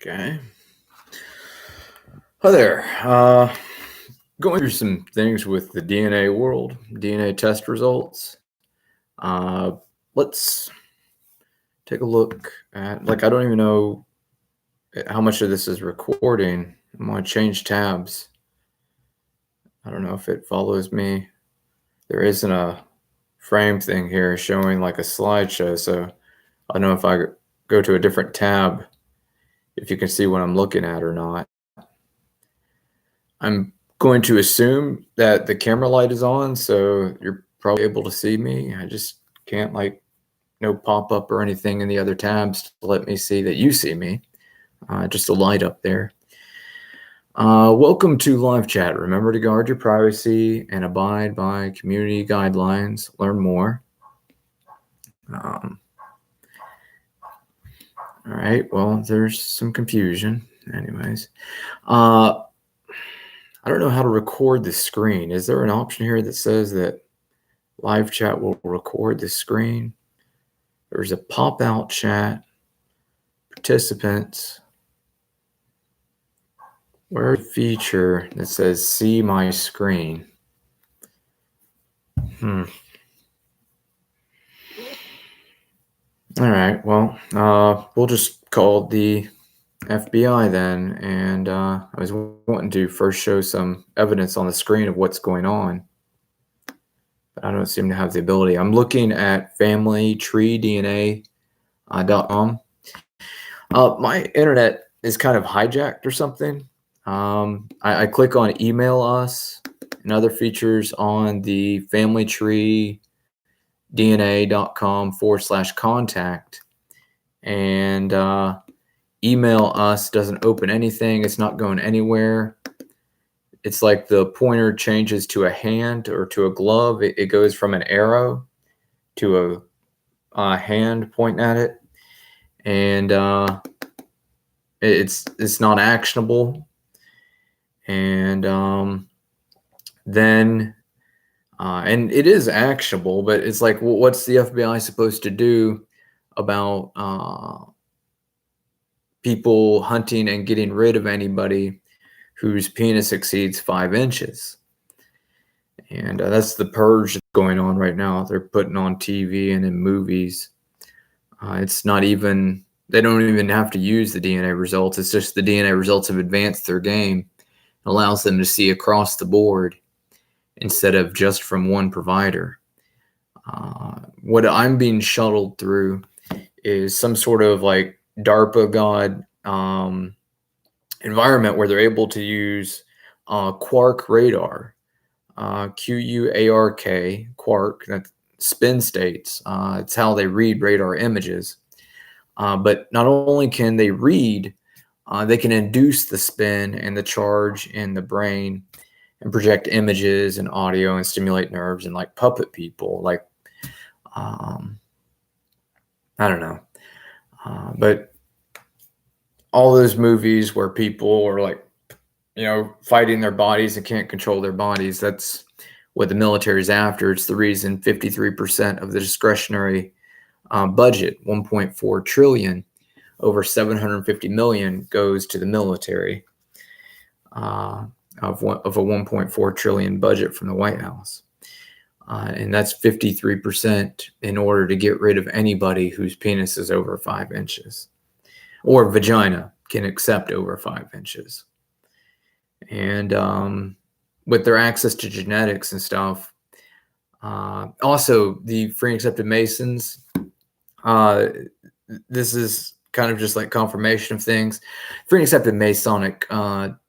Okay. Hi there. Going through some things with the DNA world, DNA test results. Uh, let's take a look at, I don't even know how much of this is recording. I'm going to change tabs. I don't know if it follows me. There isn't a frame thing here showing like a slideshow. So I don't know if I go to a different tab, if you can see what I'm looking at or not. I'm going to assume that the camera light is on, so you're probably able to see me. I just can't no pop-up or anything in the other tabs to let me see that you see me. Just a light up there. Welcome to live chat. Remember to guard your privacy and abide by community guidelines. Learn more. All right, well, there's some confusion. Anyways, I don't know how to record the screen. Is there an option here that says that live chat will record the screen? There's a pop-out chat, participants. Where's the feature that says see my screen? All right, well, we'll just call the FBI then. And I was wanting to first show some evidence on the screen of what's going on, but I don't seem to have the ability. I'm looking at familytreedna.com. My internet is kind of hijacked or something. I click on email us and other features on the familytreedna.com/contact, and email us doesn't open anything. It's not going anywhere. It's like the pointer changes to a hand or to a glove. It goes from an arrow to a hand pointing at it, and it's not actionable. And then and it is actionable, but it's like, well, what's the FBI supposed to do about people hunting and getting rid of anybody whose penis exceeds 5 inches? And that's the purge that's going on right now. They're putting on TV and in movies. It's not even, they don't even have to use the DNA results. It's just the DNA results have advanced their game. It allows them to see across the board instead of just from one provider. What I'm being shuttled through is some sort of like DARPA God environment where they're able to use quark radar, QUARK, quark, that's spin states. It's how they read radar images. But not only can they read, they can induce the spin and the charge in the brain and project images and audio and stimulate nerves and like puppet people, like I don't know, but all those movies where people are like, fighting their bodies and can't control their bodies, that's what the military is after. It's the reason 53% of the discretionary budget, 1.4 trillion, over 750 million goes to the military, of a 1.4 trillion budget from the White House. And that's 53% in order to get rid of anybody whose penis is over 5 inches or vagina can accept over 5 inches. And with their access to genetics and stuff, also the free and accepted Masons, this is kind of just like confirmation of things. Free and accepted Masonic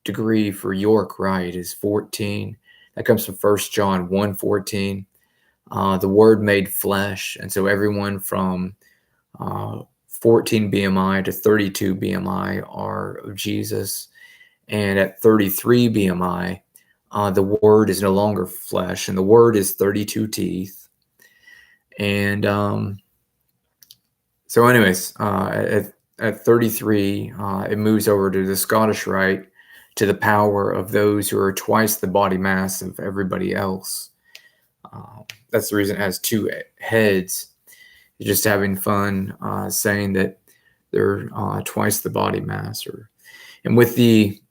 degree for York Rite is 14. That comes from 1 John 1:14. The word made flesh. And so everyone from 14 BMI to 32 BMI are of Jesus. And at 33 BMI, the word is no longer flesh, and the word is 32 teeth. And so anyways, at 33, it moves over to the Scottish Rite, to the power of those who are twice the body mass of everybody else. That's the reason it has 2 heads. Just having fun saying that They're twice the body mass. And with the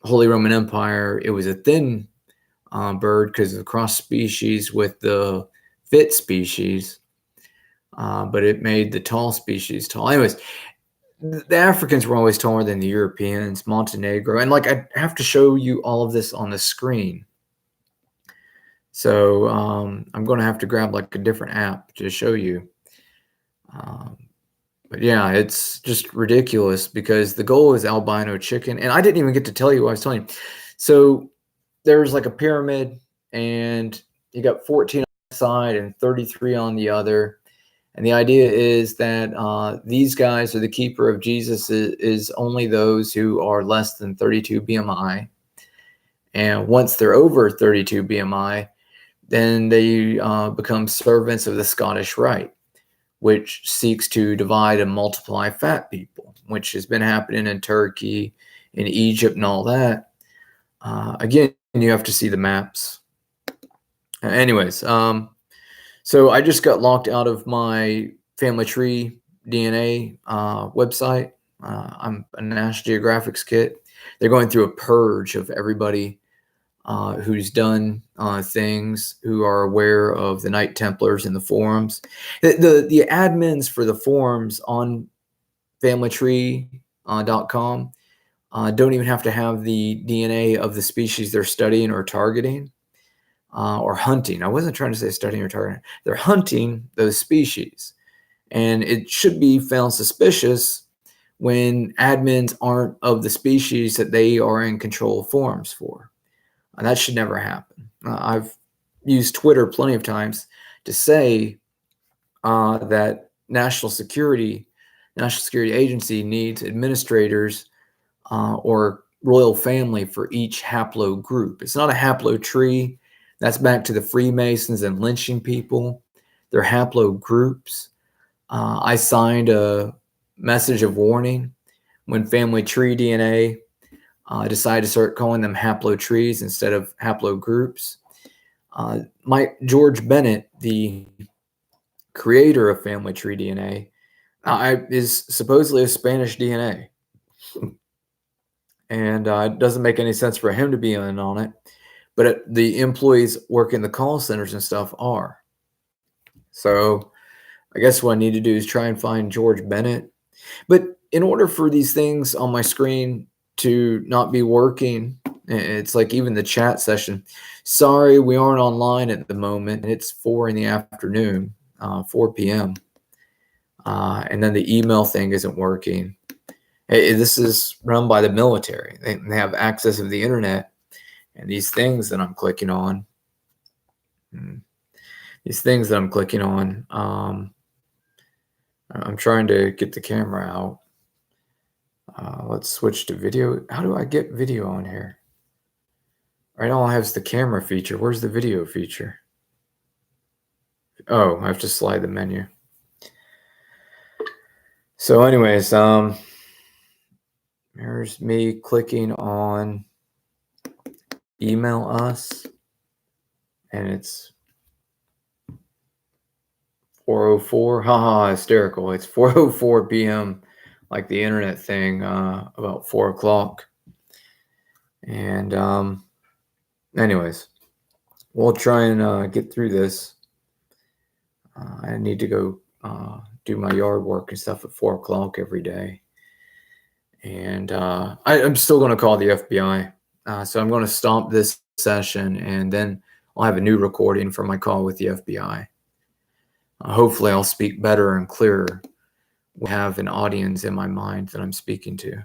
Holy Roman Empire, it was a thin bird because of the cross species with the fit species, but it made the tall species tall. Anyways, the Africans were always taller than the Europeans, Montenegro, and like I have to show you all of this on the screen. So I'm going to have to grab like a different app to show you. But yeah, it's just ridiculous because the goal is albino chicken. And I didn't even get to tell you what I was telling you. So there's like a pyramid and you got 14 on one side and 33 on the other. And the idea is that these guys are the keeper of Jesus is only those who are less than 32 BMI. And once they're over 32 BMI, then they become servants of the Scottish Rite, which seeks to divide and multiply fat people, which has been happening in Turkey, in Egypt, and all that. Again, you have to see the maps. Anyways, so I just got locked out of my family tree DNA website. I'm a National Geographic's kit. They're going through a purge of everybody who's done things, who are aware of the Knight Templars and the forums. The admins for the forums on familytree.com don't even have to have the DNA of the species they're studying or targeting or hunting. I wasn't trying to say studying or targeting. They're hunting those species. And it should be found suspicious when admins aren't of the species that they are in control of forums for. And that should never happen. I've used Twitter plenty of times to say that National Security Agency needs administrators or royal family for each haplo group. It's not a haplo tree. That's back to the Freemasons and lynching people. They're haplo groups. I signed a message of warning when Family Tree DNA decided to start calling them haplo trees instead of haplo groups. George Bennett, the creator of Family Tree DNA, is supposedly a Spanish DNA. And it doesn't make any sense for him to be in on it. But the employees working the call centers and stuff are. So I guess what I need to do is try and find George Bennett. But in order for these things on my screen to not be working, it's like even the chat session. Sorry, we aren't online at the moment. It's 4 in the afternoon, 4 p.m. And then the email thing isn't working. This is run by the military. They have access to the internet. And these things that I'm clicking on, I'm trying to get the camera out. Let's switch to video. How do I get video on here? Right, all I have is the camera feature. Where's the video feature? Oh, I have to slide the menu. So anyways, here's me clicking on email us, and it's 4:04. Haha, hysterical. It's 4:04 p.m. like the internet thing, about 4 o'clock. And anyways, we'll try and get through this. I need to go do my yard work and stuff at 4 o'clock every day. And I'm still going to call the FBI. So I'm going to stop this session, and then I'll have a new recording for my call with the FBI. Hopefully I'll speak better and clearer. I have an audience in my mind that I'm speaking to.